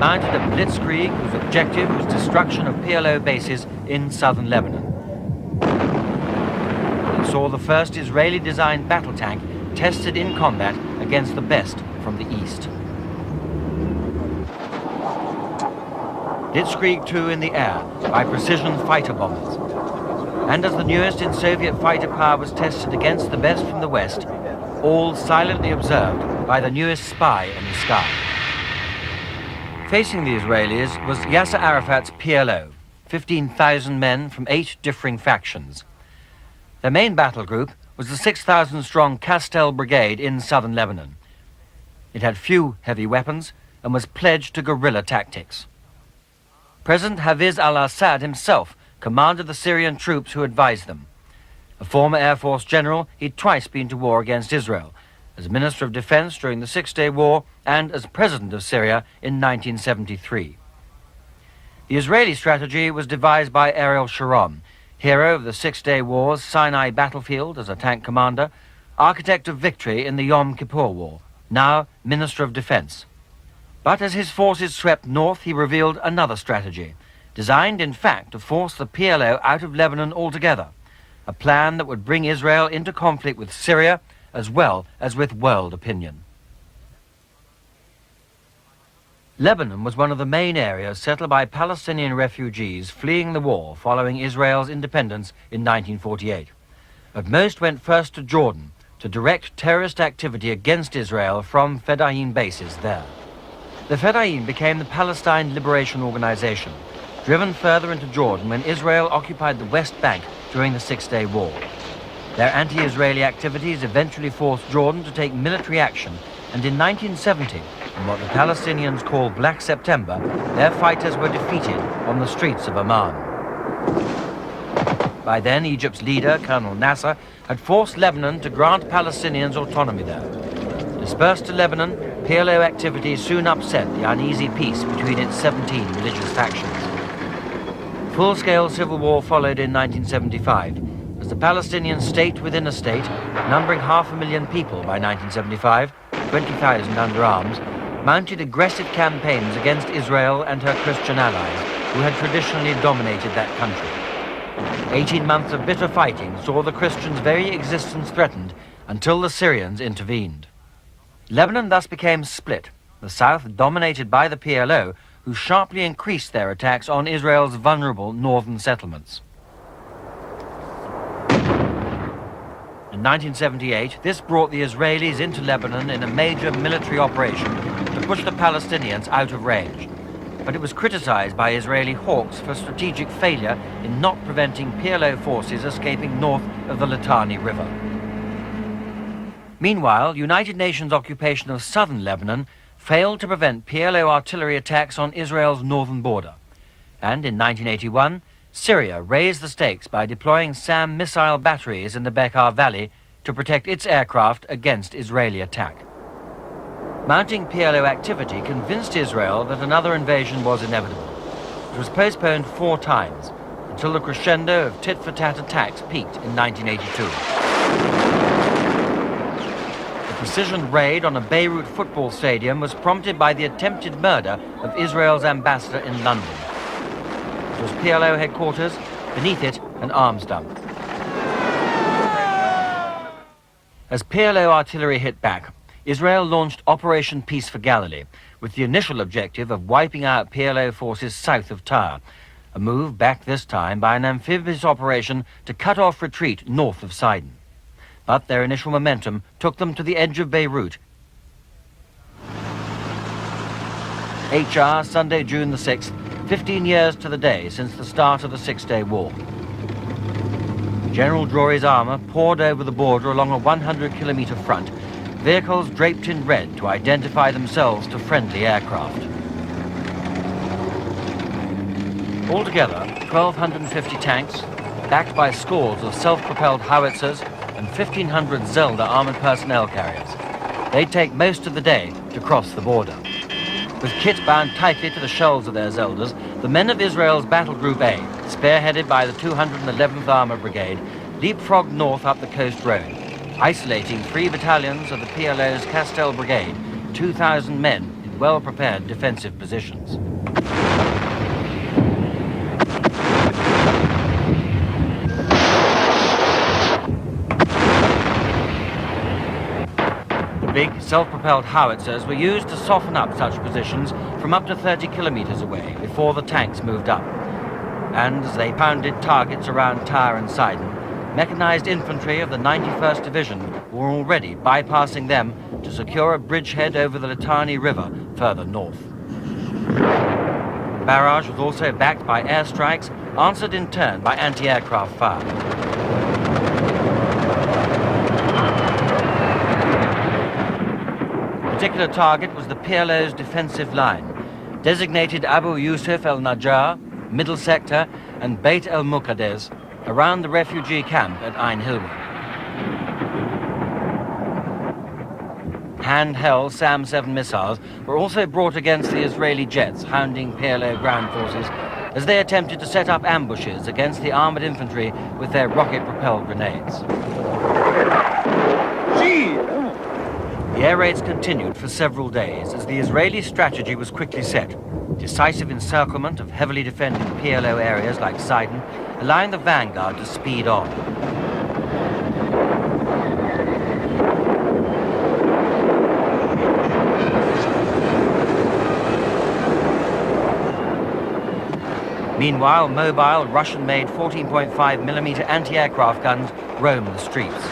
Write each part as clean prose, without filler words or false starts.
mounted a blitzkrieg whose objective was destruction of PLO bases in southern Lebanon. It saw the first Israeli-designed battle tank tested in combat against the best from the east. Blitzkrieg II in the air by precision fighter bombers. And as the newest in Soviet fighter power was tested against the best from the west, all silently observed by the newest spy in the sky. Facing the Israelis was Yasser Arafat's PLO, 15,000 men from 8 differing factions. Their main battle group was the 6,000-strong Castel Brigade in southern Lebanon. It had few heavy weapons and was pledged to guerrilla tactics. President Hafez al-Assad himself commanded the Syrian troops who advised them. A former Air Force general, he'd twice been to war against Israel, as Minister of Defense during the Six-Day War and as President of Syria in 1973. The Israeli strategy was devised by Ariel Sharon, hero of the Six-Day War's Sinai battlefield as a tank commander, architect of victory in the Yom Kippur War, now Minister of Defense. But as his forces swept north, he revealed another strategy, designed in fact to force the PLO out of Lebanon altogether, a plan that would bring Israel into conflict with Syria as well as with world opinion. Lebanon was one of the main areas settled by Palestinian refugees fleeing the war following Israel's independence in 1948. But most went first to Jordan to direct terrorist activity against Israel from Fedayeen bases there. The Fedayeen became the Palestine Liberation Organization, driven further into Jordan when Israel occupied the West Bank during the Six-Day War. Their anti-Israeli activities eventually forced Jordan to take military action, and in 1970, in what the Palestinians call Black September, their fighters were defeated on the streets of Amman. By then, Egypt's leader, Colonel Nasser, had forced Lebanon to grant Palestinians autonomy there. Dispersed to Lebanon, PLO activity soon upset the uneasy peace between its 17 religious factions. Full-scale civil war followed in 1975, as the Palestinian state within a state, numbering 500,000 people by 1975, 20,000 under arms, mounted aggressive campaigns against Israel and her Christian allies, who had traditionally dominated that country. 18 months of bitter fighting saw the Christians' very existence threatened until the Syrians intervened. Lebanon thus became split, the south dominated by the PLO, who sharply increased their attacks on Israel's vulnerable northern settlements. In 1978, this brought the Israelis into Lebanon in a major military operation to push the Palestinians out of range. But it was criticized by Israeli hawks for strategic failure in not preventing PLO forces escaping north of the Litani River. Meanwhile, United Nations occupation of southern Lebanon failed to prevent PLO artillery attacks on Israel's northern border. And in 1981, Syria raised the stakes by deploying SAM missile batteries in the Bekaa Valley to protect its aircraft against Israeli attack. Mounting PLO activity convinced Israel that another invasion was inevitable. It was postponed 4 times, until the crescendo of tit-for-tat attacks peaked in 1982. The precision raid on a Beirut football stadium was prompted by the attempted murder of Israel's ambassador in London. It was PLO headquarters, beneath it an arms dump. As PLO artillery hit back, Israel launched Operation Peace for Galilee, with the initial objective of wiping out PLO forces south of Tyre, a move backed this time by an amphibious operation to cut off retreat north of Sidon. But their initial momentum took them to the edge of Beirut. HR, Sunday, June the 6th, 15 years to the day since the start of the Six-Day War. General Drori's armor poured over the border along a 100-kilometer front, vehicles draped in red to identify themselves to friendly aircraft. Altogether, 1,250 tanks, backed by scores of self-propelled howitzers and 1,500 Zelda armored personnel carriers. They'd take most of the day to cross the border. With kit bound tightly to the shells of their Zeldas, the men of Israel's Battle Group A, spearheaded by the 211th Armored Brigade, leapfrogged north up the coast road, isolating 3 battalions of the PLO's Castel Brigade, 2,000 men well-prepared defensive positions. The big self-propelled howitzers were used to soften up such positions from up to 30 kilometers away before the tanks moved up. And as they pounded targets around Tyre and Sidon, mechanized infantry of the 91st Division were already bypassing them to secure a bridgehead over the Litani River further north. The barrage was also backed by airstrikes, answered in turn by anti-aircraft fire. The particular target was the PLO's defensive line, designated Abu Yusuf el-Najjar, Middle Sector, and Beit el-Muqaddes, around the refugee camp at Ain Hilwa. Handheld SAM-7 missiles were also brought against the Israeli jets hounding PLO ground forces as they attempted to set up ambushes against the armored infantry with their rocket-propelled grenades. The air raids continued for several days as the Israeli strategy was quickly set. Decisive encirclement of heavily defended PLO areas like Sidon, allowing the vanguard to speed on. Meanwhile, mobile Russian-made 14.5mm anti-aircraft guns roamed the streets.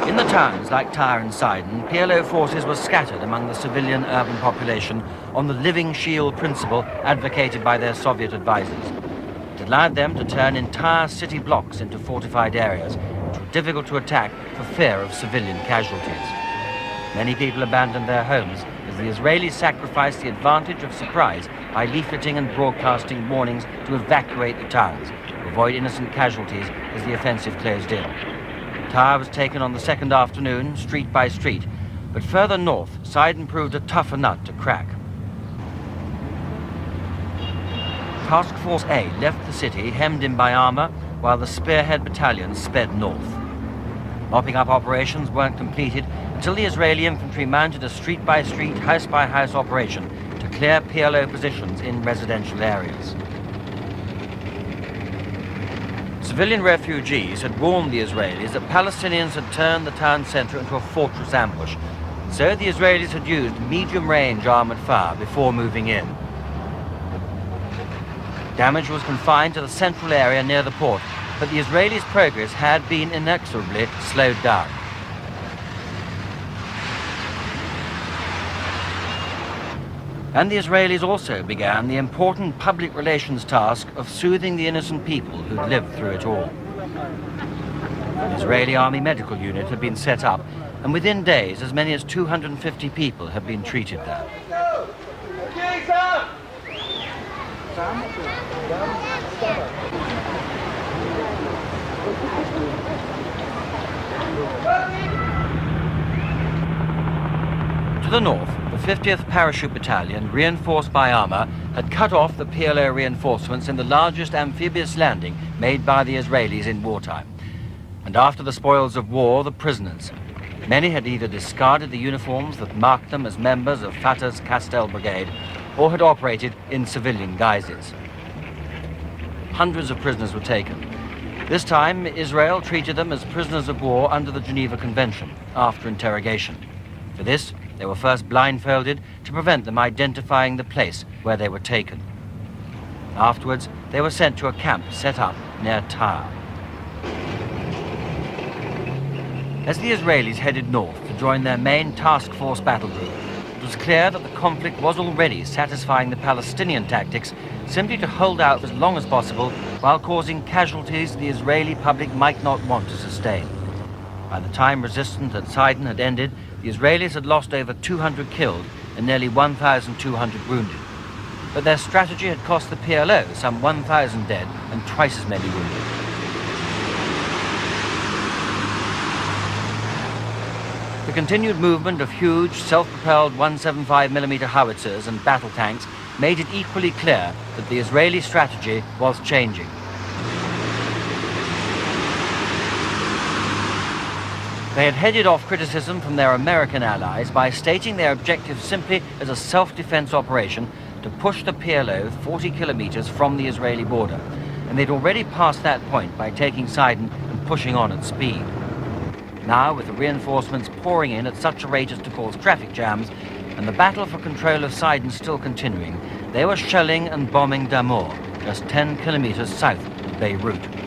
In the towns like Tyre and Sidon, PLO forces were scattered among the civilian urban population on the living shield principle advocated by their Soviet advisors. It allowed them to turn entire city blocks into fortified areas, which were difficult to attack for fear of civilian casualties. Many people abandoned their homes as the Israelis sacrificed the advantage of surprise by leafleting and broadcasting warnings to evacuate the towns, to avoid innocent casualties as the offensive closed in. Tyre was taken on the second afternoon, street by street, but further north, Sidon proved a tougher nut to crack. Task Force A left the city hemmed in by armor, while the spearhead battalions sped north. Mopping up operations weren't completed until the Israeli infantry mounted a street-by-street, house-by-house operation to clear PLO positions in residential areas. Civilian refugees had warned the Israelis that Palestinians had turned the town centre into a fortress ambush, so the Israelis had used medium-range armoured fire before moving in. Damage was confined to the central area near the port, but the Israelis' progress had been inexorably slowed down. And the Israelis also began the important public relations task of soothing the innocent people who'd lived through it all. An Israeli Army medical unit had been set up, and within days as many as 250 people had been treated there. To the north, the 50th Parachute Battalion, reinforced by armor, had cut off the PLO reinforcements in the largest amphibious landing made by the Israelis in wartime. And after the spoils of war, the prisoners. Many had either discarded the uniforms that marked them as members of Fatah's Castel Brigade, or had operated in civilian guises. Hundreds of prisoners were taken. This time, Israel treated them as prisoners of war under the Geneva Convention, after interrogation. For this, they were first blindfolded to prevent them identifying the place where they were taken. Afterwards, they were sent to a camp set up near Tyre. As the Israelis headed north to join their main task force battle group, it was clear that the conflict was already satisfying the Palestinian tactics simply to hold out as long as possible while causing casualties the Israeli public might not want to sustain. By the time resistance at Sidon had ended, the Israelis had lost over 200 killed and nearly 1,200 wounded. But their strategy had cost the PLO some 1,000 dead and twice as many wounded. The continued movement of huge, self-propelled 175mm howitzers and battle tanks made it equally clear that the Israeli strategy was changing. They had headed off criticism from their American allies by stating their objective simply as a self-defense operation to push the PLO 40 kilometers from the Israeli border. And they'd already passed that point by taking Sidon and pushing on at speed. Now, with the reinforcements pouring in at such a rate as to cause traffic jams, and the battle for control of Sidon still continuing, they were shelling and bombing Damour, just 10 kilometers south of Beirut.